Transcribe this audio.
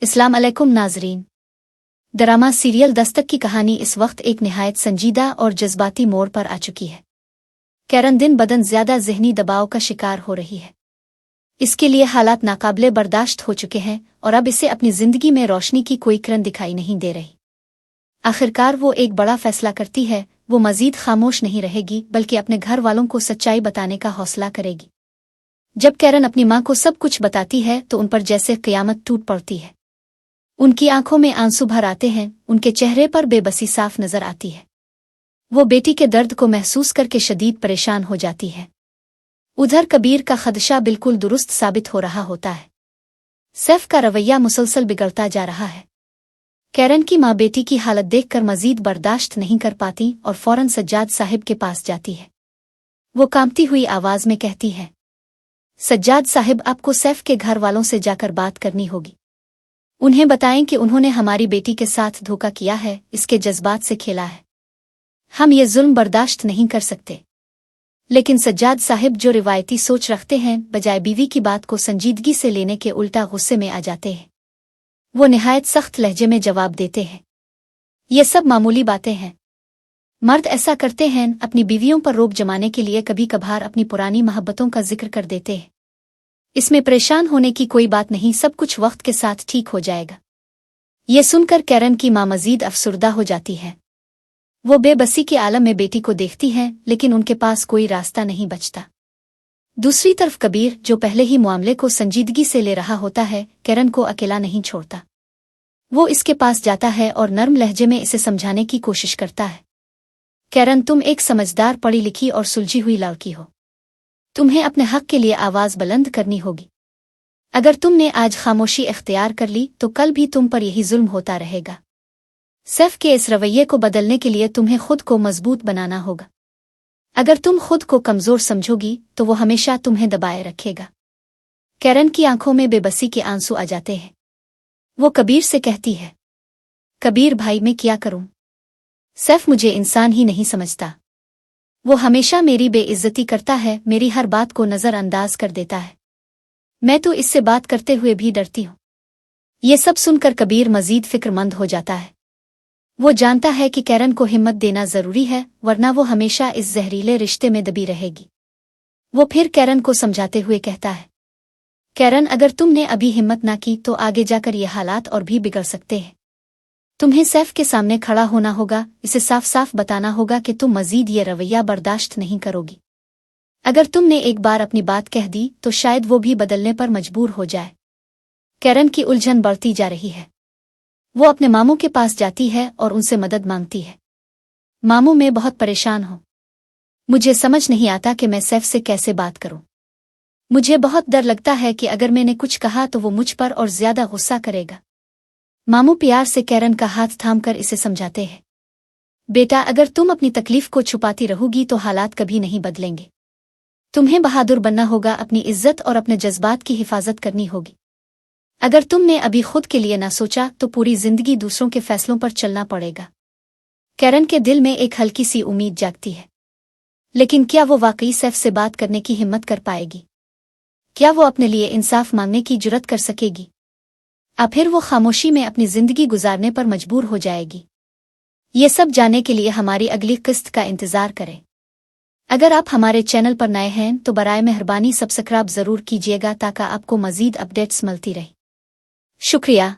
अस्सलाम अलैकुम नाजरीन। ड्रामा सीरियल दस्तक की कहानी इस वक्त एक निहायत संजीदा और जज्बाती मोड़ पर आ चुकी है। कैरन दिन बदन ज्यादा जहनी दबाव का शिकार हो रही है। इसके लिए हालात नाकाबिले बर्दाश्त हो चुके हैं और अब इसे अपनी जिंदगी में रोशनी की कोई किरण दिखाई नहीं दे रही। आखिरकार वो एक बड़ा फैसला करती है। वो मजीद खामोश नहीं रहेगी बल्कि अपने घर वालों को सच्चाई बताने का हौसला करेगी। जब कैरन अपनी माँ को सब कुछ बताती है तो उन पर जैसे क़यामत टूट पड़ती है। उनकी आंखों में आंसू भर आते हैं, उनके चेहरे पर बेबसी साफ नजर आती है। वो बेटी के दर्द को महसूस करके शदीद परेशान हो जाती है। उधर कबीर का खदशा बिल्कुल दुरुस्त साबित हो रहा होता है। सैफ का रवैया मुसलसल बिगड़ता जा रहा है। कैरन की माँ बेटी की हालत देखकर मजीद बर्दाश्त नहीं कर पाती और फौरन सज्जाद साहिब के पास जाती है। वो कांपती हुई आवाज में कहती है, सज्जाद साहिब, आपको सैफ के घर वालों से जाकर बात करनी होगी। उन्हें बताएं कि उन्होंने हमारी बेटी के साथ धोखा किया है, इसके जज्बात से खेला है। हम ये जुल्म बर्दाश्त नहीं कर सकते। लेकिन सज्जाद साहिब जो रिवायती सोच रखते हैं, बजाय बीवी की बात को संजीदगी से लेने के उल्टा गुस्से में आ जाते हैं। वो निहायत सख्त लहजे में जवाब देते हैं, ये सब मामूली बातें हैं। मर्द ऐसा करते हैं, अपनी बीवियों पर रोब जमाने के लिए कभी कभार अपनी पुरानी मोहब्बतों का जिक्र कर देते हैं। इसमें परेशान होने की कोई बात नहीं, सब कुछ वक्त के साथ ठीक हो जाएगा। ये सुनकर कैरन की माँ मजीद अफसुर्दा हो जाती है। वो बेबसी के आलम में बेटी को देखती हैं, लेकिन उनके पास कोई रास्ता नहीं बचता। दूसरी तरफ कबीर, जो पहले ही मामले को संजीदगी से ले रहा होता है, कैरन को अकेला नहीं छोड़ता। वो इसके पास जाता है और नर्म लहजे में इसे समझाने की कोशिश करता है। कैरन, तुम एक समझदार, पढ़ी लिखी और सुलझी हुई लड़की हो। तुम्हें अपने हक के लिए आवाज बुलंद करनी होगी। अगर तुमने आज खामोशी इख्तियार कर ली तो कल भी तुम पर यही जुल्म होता रहेगा। सैफ के इस रवैये को बदलने के लिए तुम्हें खुद को मजबूत बनाना होगा। अगर तुम खुद को कमजोर समझोगी तो वो हमेशा तुम्हें दबाए रखेगा। कैरन की आंखों में बेबसी के आंसू आ जाते हैं। वो कबीर से कहती है, कबीर भाई, मैं क्या करूं? सैफ मुझे इंसान ही नहीं समझता। वो हमेशा मेरी बेइज्जती करता है, मेरी हर बात को नजरअंदाज कर देता है। मैं तो इससे बात करते हुए भी डरती हूँ। ये सब सुनकर कबीर मजीद फिक्रमंद हो जाता है। वो जानता है कि कैरन को हिम्मत देना जरूरी है, वरना वो हमेशा इस जहरीले रिश्ते में दबी रहेगी। वो फिर कैरन को समझाते हुए कहता है, कैरन, अगर तुमने अभी हिम्मत ना की तो आगे जाकर ये हालात और भी बिगड़ सकते हैं। तुम्हें सैफ के सामने खड़ा होना होगा, इसे साफ साफ बताना होगा कि तुम मजीद ये रवैया बर्दाश्त नहीं करोगी। अगर तुमने एक बार अपनी बात कह दी तो शायद वो भी बदलने पर मजबूर हो जाए। कैरन की उलझन बढ़ती जा रही है। वो अपने मामू के पास जाती है और उनसे मदद मांगती है। मामू, मैं बहुत परेशान हूँ। मुझे समझ नहीं आता कि मैं सैफ से कैसे बात करूँ। मुझे बहुत डर लगता है कि अगर मैंने कुछ कहा तो वो मुझ पर और ज्यादा गुस्सा करेगा। मामू प्यार से कैरन का हाथ थामकर इसे समझाते हैं, बेटा, अगर तुम अपनी तकलीफ को छुपाती रहोगी तो हालात कभी नहीं बदलेंगे। तुम्हें बहादुर बनना होगा, अपनी इज्जत और अपने जज्बात की हिफाजत करनी होगी। अगर तुमने अभी खुद के लिए ना सोचा तो पूरी जिंदगी दूसरों के फैसलों पर चलना पड़ेगा। कैरन के दिल में एक हल्की सी उम्मीद जागती है, लेकिन क्या वो वाकई सैफ से बात करने की हिम्मत कर पाएगी? क्या वो अपने लिए इंसाफ मांगने की जुर्रत कर सकेगी? फिर वो खामोशी में अपनी जिंदगी गुजारने पर मजबूर हो जाएगी? ये सब जानने के लिए हमारी अगली किस्त का इंतजार करें। अगर आप हमारे चैनल पर नए हैं तो बराए मेहरबानी सब्सक्राइब जरूर कीजिएगा ताकि आपको मजीद अपडेट्स मिलती रहे। शुक्रिया।